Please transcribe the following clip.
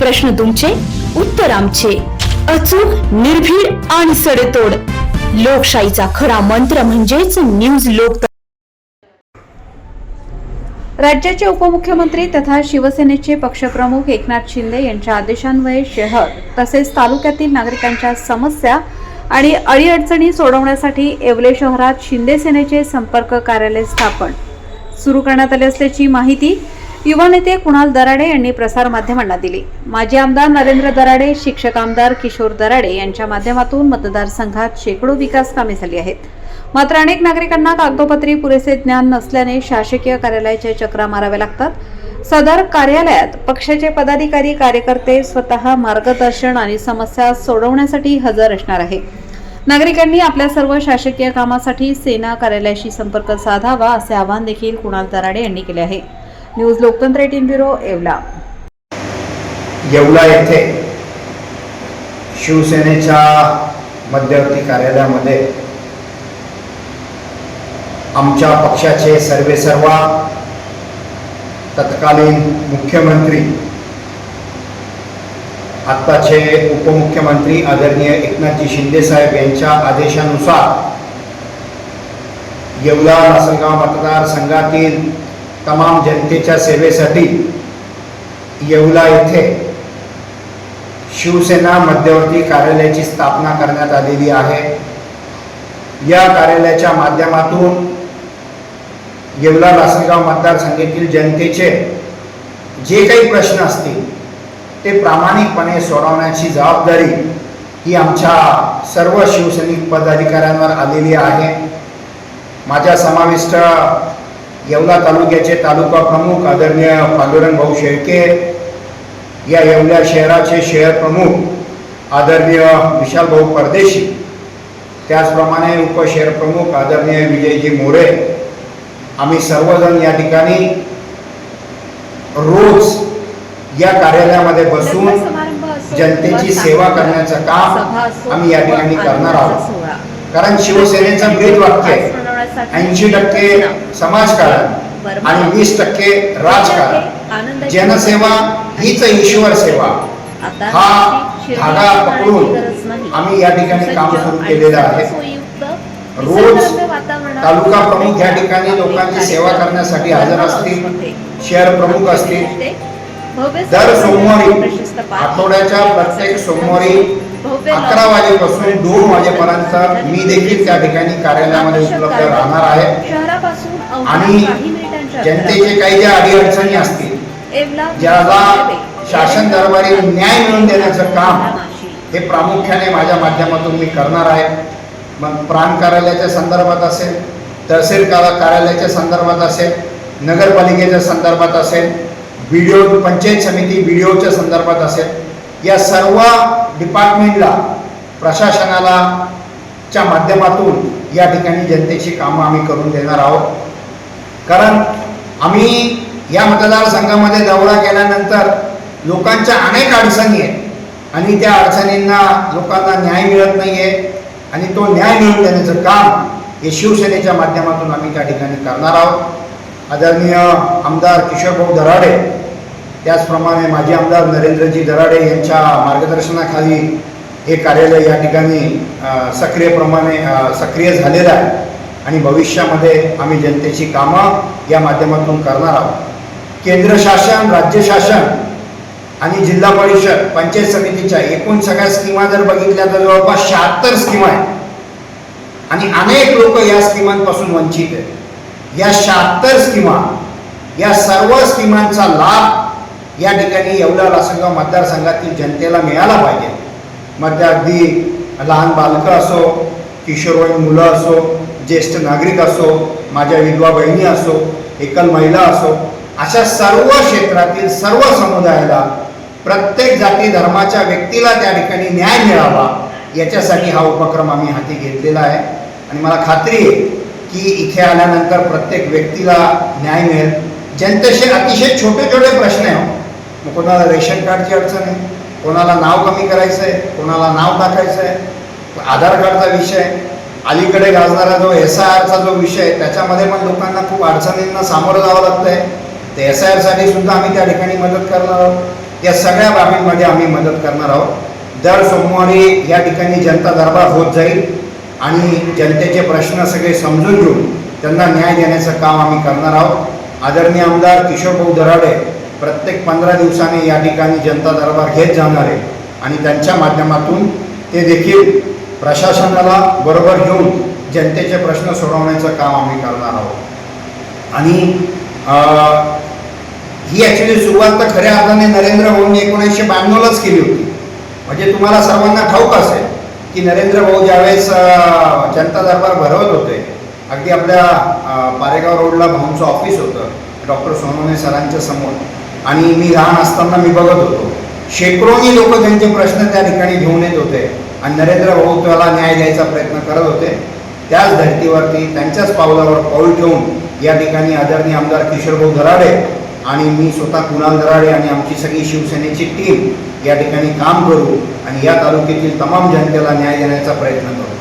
प्रश्न तुमचे, उत्तर आमचे. अचूक, निर्भीड आणि सडेतोड. लोकशाहीचा खरा मंत्र म्हणजेच न्यूज लोक. राज्याचे उपमुख्यमंत्री तथा शिवसेनेचे पक्षप्रमुख एकनाथ शिंदे यांच्या आदेशान्वये शहर तसेच तालुक्यातील नागरिकांच्या समस्या आणि अडीअडचणी सोडवण्यासाठी येवले शहरात शिंदे सेनेचे संपर्क कार्यालय स्थापन सुरू करण्यात आले असल्याची माहिती युवा नेते कुणाल दराडे यांनी प्रसार माध्यमांना दिली. माजी आमदार नरेंद्र दराडे, शिक्षक आमदार किशोर दराडे यांच्या माध्यमातून मतदारसंघात शेकडो विकास कामे झाली आहेत. मात्र अनेक नागरिकांना कागदोपत्री पुरेसे ज्ञान नसल्याने शासकीय कार्यालयाच्या चक्रा माराव्या लागतात. सदर कार्यालयात पक्षाचे पदाधिकारी, कार्यकर्ते स्वतः मार्गदर्शन आणि समस्या सोडवण्यासाठी हजर असणार आहे. नागरिकांनी आपल्या सर्व शासकीय कामासाठी सेना कार्यालयाशी संपर्क साधावा असे आवाहन देखील कुणाल दराडे यांनी केले आहे. न्यूज लोकतंत्र 18 ब्युरो, येवला. येवला येथे शिवसेनेच्या मध्यवर्ती कार्यालयामध्ये आमच्या पक्षाचे सर्वेसर्वा तत्कालीन मुख्यमंत्री, आत्ताचे उपमुख्यमंत्री आदरणीय एकनाथजी शिंदे साहेब यांच्या आदेशानुसार येवला लासलगाव मतदारसंघातील तमाम जनतेच्या सेवेसाठी येवला येथे शिवसेना मध्यवर्ती कार्यालयाची स्थापना करण्यात आलेली आहे. या कार्यालयाच्या माध्यमातून येवला लासलगाव मतदारसंघातील जनतेचे जे काही प्रश्न असतील ते प्रामाणिकपणे सोडवण्याची जबाबदारी ही आमच्या सर्व शिवसैनिक पदाधिकाऱ्यांवर आलेली आहे. माझ्या समाविष्ट येवला तालुक्याचे तालुका प्रमुख आदरणीय पांडुरंग भाऊ शेळके, या येवला शहराचे शहर प्रमुख आदरणीय विशाल भाऊ परदेशी, त्याचप्रमाणे उपशहर प्रमुख आदरणीय विजयजी मोरे, आम्ही सर्वजण या ठिकाणी रोज या कार्यालयामध्ये बसून जनतेची सेवा करण्याचं काम आम्ही या ठिकाणी करणार आहोत. कारण शिवसेनेचं ब्रीद वाक्य 80% समाजकारण आणि 20% राजकारण. जनसेवा हीच ईश्वर सेवा, हा धागा पकडून आम्ही या ठिकाणी काम सुरू केलेलं आहे. रोज तालुका प्रमुख या ठिकाणी लोकांची सेवा करण्यासाठी हजर असतील, शहर प्रमुख असतील. दर सोमवारी, आठवड्याच्या प्रत्येक सोमवारी 11 वाजेपासून 2 वाजेपर्यंत मी देखील त्या ठिकाणी कार्यालयामध्ये उपलब्ध राहणार आहे. आणि जनतेचे काही ज्या अडीअडचणी असतील, ज्याला शासन दरबारी न्याय मिळवून देण्याचं काम हे प्रामुख्याने माझ्या माध्यमातून मी करणार आहे. मग प्रांत कार्यालयाच्या संदर्भात असेल, तहसील कार्यालयाच्या संदर्भात असेल, नगरपालिकेच्या संदर्भात असेल, बीडीओ पंचायत समिती बीडीओच्या संदर्भात असेल, या सर्व डिपार्टमेंटला, प्रशासनाला च्या माध्यमातून या ठिकाणी जनतेची कामं आम्ही करून देणार आहोत. कारण आम्ही या मतदारसंघामध्ये दौरा केल्यानंतर लोकांच्या अनेक अडचणी आहेत आणि त्या अडचणींना लोकांना न्याय मिळत नाही आहे आणि तो न्याय मिळवून देण्याचं काम हे शिवसेनेच्या माध्यमातून आम्ही त्या ठिकाणी करणार आहोत. आदरणीय आमदार किशोरभाऊ दराडे, त्याचप्रमाणे माजी आमदार नरेंद्रजी दराडे यांच्या मार्गदर्शनाखाली हे कार्यालय या ठिकाणी सक्रिय झालेलं आहे आणि भविष्यामध्ये आम्ही जनतेची कामं या माध्यमातून करणार आहोत. केंद्र शासन, राज्य शासन आणि जिल्हा परिषद, पंचायत समितीच्या एकूण सगळ्या स्कीमा जर बघितल्या तर जवळपास 76 स्कीमा आहेत आणि अनेक लोक या स्कीमांपासून वंचित आहेत. या 76 स्कीमा, या सर्व स्कीमांचा लाभ या ठिकाणी येवला लासलगाव मतदारसंघातील जनतेला मिळाला पाहिजे. मग अगदी लहान बालकं असो, किशोरवयीन मुलं असो, ज्येष्ठ नागरिक असो, माझ्या विधवा बहिणी असो, एकल महिला असो, अशा सर्व क्षेत्रातील सर्व समुदायाला, प्रत्येक जाती धर्माच्या व्यक्तीला त्या ठिकाणी न्याय मिळावा याच्यासाठी हा उपक्रम आम्ही हाती घेतलेला आहे. आणि मला खात्री आहे की इथे आल्यानंतर प्रत्येक व्यक्तीला न्याय मिळेल. जनतेचे अतिशय छोटे छोटे प्रश्न आहे. मग कोणाला रेशन कार्डची अडचण आहे, कोणाला नाव कमी करायचं आहे, कोणाला नाव टाकायचं आहे, आधार कार्डचा विषय, अलीकडे गाजणारा जो SIRचा जो विषय आहे त्याच्यामध्ये पण लोकांना खूप अडचणींना सामोरं जावं लागतं आहे. ते SIR साठी सुद्धा आम्ही त्या ठिकाणी मदत करणार आहोत. या सगळ्या बाबींमध्ये आम्ही मदत करणार आहोत। दर सोमवारी या ठिकाणी जनता दरबार होत जाईल आणि जनतेचे प्रश्न सगळे समजून घेऊन त्यांना न्याय देण्याचं काम आम्ही करणार आहोत। आदरणीय आमदार किशोरभाऊ दराडे प्रत्येक 15 दिवसांनी या ठिकाणी जनता दरबार घेत जाणार आहे आणि त्यांच्या माध्यमातून ते देखील प्रशासनाला बरोबर घेऊन जनतेचे प्रश्न सोडवण्याचं काम आम्ही करणार आहोत। आणि ही ॲक्च्युली सुरुवात तर खऱ्या अर्थाने नरेंद्र भाऊंनी 1992लाच केली होती। म्हणजे तुम्हाला सर्वांना ठाऊक असेल की नरेंद्र भाऊ ज्यावेळेस जनता दरबार भरवत होते, अगदी आपल्या पारेगाव रोडला भाऊंचं ऑफिस होतं डॉक्टर सोनवणे सरांच्या समोर आणि मी लहान असताना मी बघत होतो, शेकडोनी लोक त्यांचे प्रश्न त्या ठिकाणी घेऊन येत होते आणि नरेंद्र भाऊ त्याला न्याय द्यायचा प्रयत्न करत होते। त्याच धर्तीवरती त्यांच्याच पावलावर पाऊल ठेवून या ठिकाणी आदरणीय आमदार किशोरभाऊ दराडे आणि मी स्वतः कुणाल दराडे आणि आमची सगळी शिवसेनेची टीम या ठिकाणी काम करू आणि या तालुक्यातील तमाम जनतेला न्याय देण्याचा प्रयत्न करू।